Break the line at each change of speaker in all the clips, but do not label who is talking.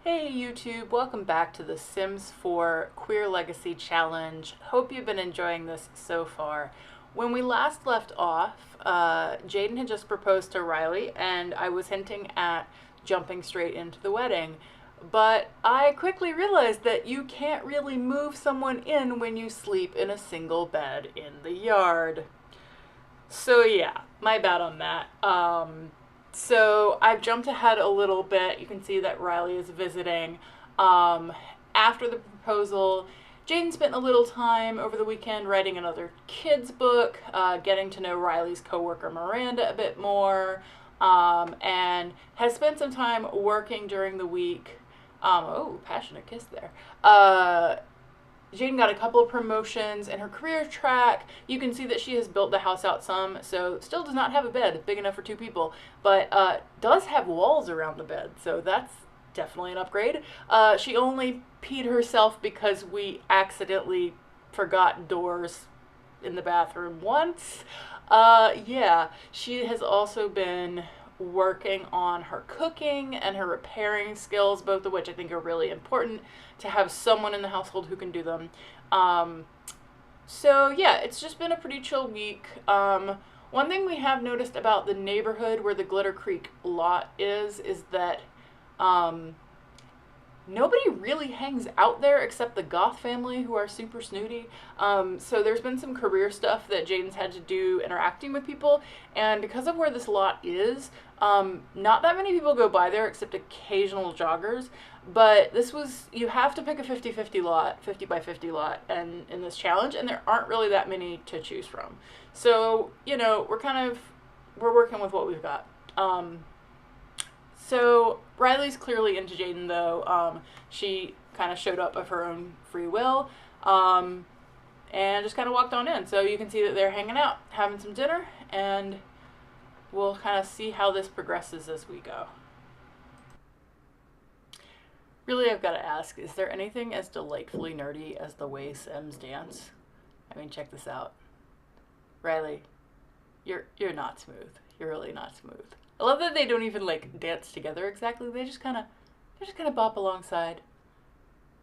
Hey YouTube, welcome back to the Sims 4 Queer Legacy Challenge. Hope you've been enjoying this so far. When we last left off, Jayden had just proposed to Ryleigh and I was hinting at jumping straight into the wedding. But I quickly realized that you can't really move someone in when you sleep in a single bed in the yard. So yeah, my bad on that. So I've jumped ahead a little bit. You can see that Ryleigh is visiting. After the proposal, Jayden spent a little time over the weekend writing another kid's book, getting to know Riley's coworker Miranda a bit more, and has spent some time working during the week. Oh, passionate kiss there. Jayden got a couple of promotions in her career track. You can see that she has built the house out some, so still does not have a bed big enough for 2 people, but does have walls around the bed, so that's definitely an upgrade. She only peed herself because we accidentally forgot doors in the bathroom once. Yeah, she has also been working on her cooking and her repairing skills, both of which I think are really important to have someone in the household who can do them. So yeah, it's just been a pretty chill week. One thing we have noticed about the neighborhood where the Glitter Creek lot is that nobody really hangs out there except the Goth family, who are super snooty. So there's been some career stuff that Jayden's had to do interacting with people, and because of where this lot is, not that many people go by there except occasional joggers. But this was, you have to pick a 50-50 lot, 50 by 50 lot, and in this challenge, and there aren't really that many to choose from. So, you know, we're working with what we've got. So Ryleigh's clearly into Jayden, though. She kind of showed up of her own free will, and just kind of walked on in. So you can see that they're hanging out, having some dinner, and we'll kind of see how this progresses as we go. Really, I've got to ask, is there anything as delightfully nerdy as the way Sims dance? I mean, check this out. Ryleigh, you're not smooth. You're really not smooth. I love that they don't even like dance together exactly. They just kind of bop alongside.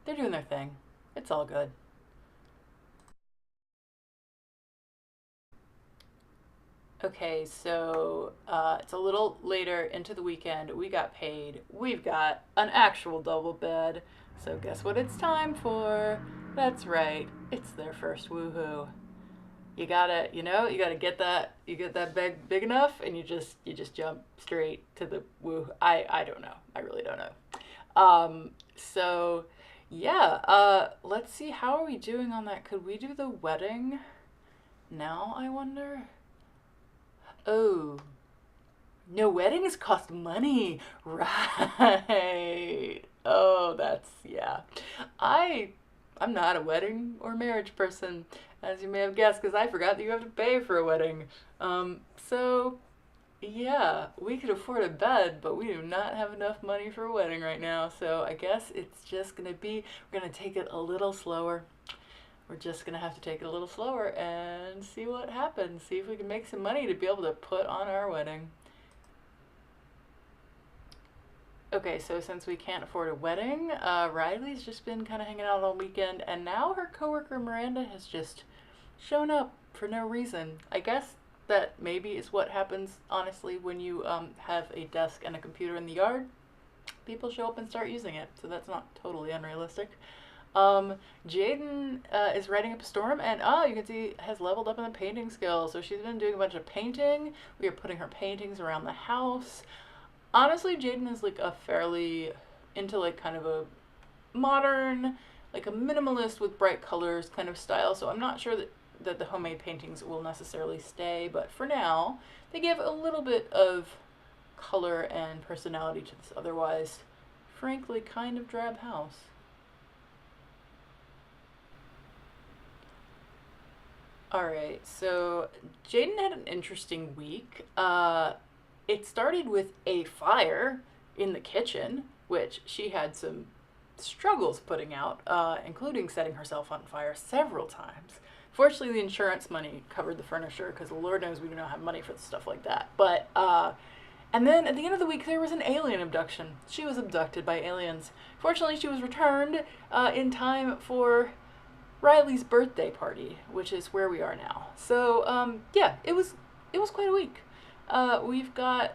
They're doing their thing. It's all good. Okay, so it's a little later into the weekend. We got paid. We've got an actual double bed. So guess what it's time for? That's right. It's their first woohoo. You gotta, you gotta get that, you get that bed big enough, and you just jump straight to the woo. I don't know. I really don't know. So yeah, let's see, how are we doing on that? Could we do the wedding now, I wonder? Oh, no, weddings cost money. Right. Oh, that's, yeah. I'm not a wedding or marriage person, as you may have guessed, because I forgot that you have to pay for a wedding. So, yeah, we could afford a bed, but we do not have enough money for a wedding right now. So I guess it's just going to be, we're going to take it a little slower. We're just going to have to take it a little slower and see what happens. See if we can make some money to be able to put on our wedding. Okay, so since we can't afford a wedding, Ryleigh's just been kind of hanging out all weekend, and now her coworker Miranda has just shown up for no reason. I guess that maybe is what happens, honestly, when you have a desk and a computer in the yard. People show up and start using it, so that's not totally unrealistic. Jayden is writing up a storm, and you can see has leveled up in the painting skills. So she's been doing a bunch of painting. We are putting her paintings around the house. Honestly, Jayden is like a fairly into like kind of a modern, like a minimalist with bright colors kind of style. So I'm not sure that the homemade paintings will necessarily stay, but for now, they give a little bit of color and personality to this otherwise, frankly, kind of drab house. Alright, so Jayden had an interesting week. It started with a fire in the kitchen, which she had some struggles putting out, including setting herself on fire several times. Fortunately, the insurance money covered the furniture, because Lord knows we do not have money for stuff like that. But And then at the end of the week, there was an alien abduction. She was abducted by aliens. Fortunately, she was returned in time for Ryleigh's birthday party, which is where we are now. So yeah, it was quite a week. We've got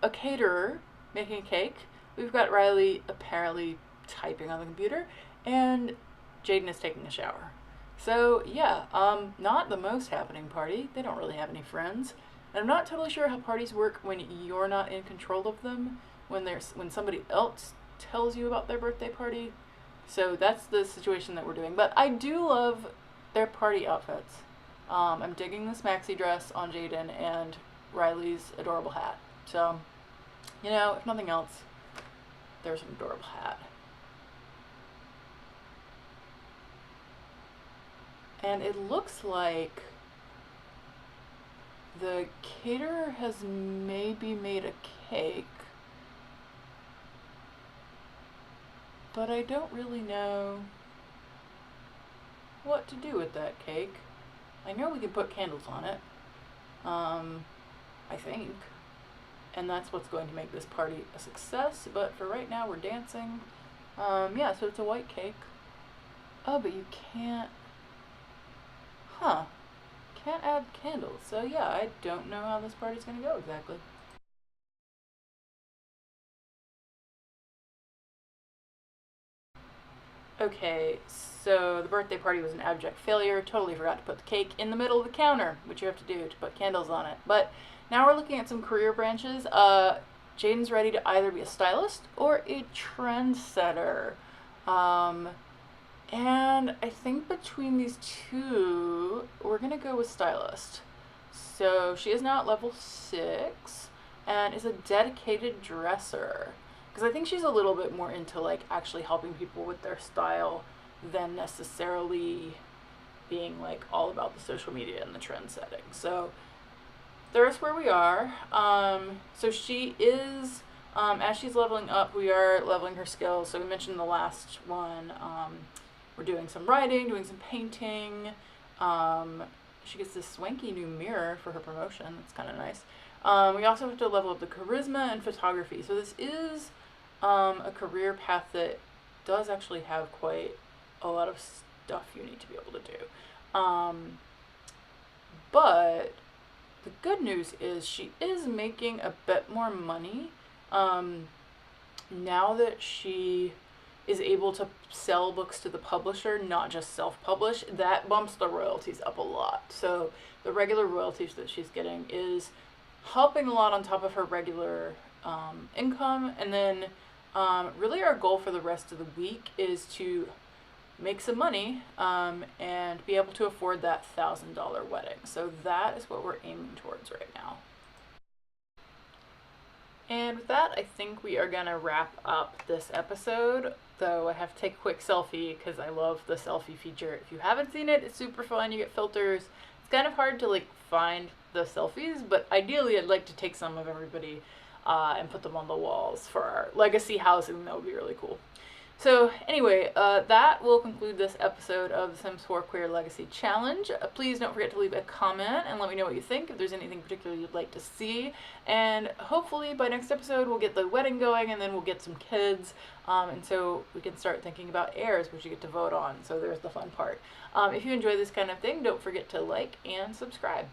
a caterer making a cake. We've got Ryleigh apparently typing on the computer, and Jayden is taking a shower. So yeah, not the most happening party. They don't really have any friends. And I'm not totally sure how parties work when you're not in control of them, when somebody else tells you about their birthday party. So that's the situation that we're doing. But I do love their party outfits. I'm digging this maxi dress on Jayden and Ryleigh's adorable hat. So, you know, if nothing else, there's an adorable hat. And it looks like the caterer has maybe made a cake, but I don't really know what to do with that cake. I know we can put candles on it, I think, and that's what's going to make this party a success, but for right now we're dancing. Yeah, so it's a white cake. Oh, but you can't, can't add candles. So yeah, I don't know how this party's gonna go exactly. Okay, so the birthday party was an abject failure. Totally forgot to put the cake in the middle of the counter, which you have to do to put candles on it. But now we're looking at some career branches. Jayden's ready to either be a stylist or a trendsetter. And I think between these two, we're gonna go with stylist. So she is now at level 6 and is a dedicated dresser. Because I think she's a little bit more into like actually helping people with their style than necessarily being like all about the social media and the trend setting. So there's where we are. So she is, as she's leveling up, we are leveling her skills. So we mentioned in the last one, we're doing some writing, doing some painting. She gets this swanky new mirror for her promotion. That's kind of nice. We also have to level up the charisma and photography. So this is a career path that does actually have quite a lot of stuff you need to be able to do. But the good news is she is making a bit more money now that she is able to sell books to the publisher, not just self-publish. That bumps the royalties up a lot. So the regular royalties that she's getting is helping a lot on top of her regular income. And then really our goal for the rest of the week is to make some money and be able to afford that $1,000 wedding. So that is what we're aiming towards right now. And with that, I think we are gonna wrap up this episode, though I have to take a quick selfie because I love the selfie feature. If you haven't seen it, it's super fun. You get filters. It's kind of hard to like find the selfies, but ideally I'd like to take some of everybody and put them on the walls for our legacy housing. That would be really cool. So anyway, that will conclude this episode of the Sims 4 Queer Legacy Challenge. Please don't forget to leave a comment and let me know what you think, if there's anything particular you'd like to see. And hopefully by next episode we'll get the wedding going and then we'll get some kids. And so we can start thinking about heirs, which you get to vote on. So there's the fun part. If you enjoy this kind of thing, don't forget to like and subscribe.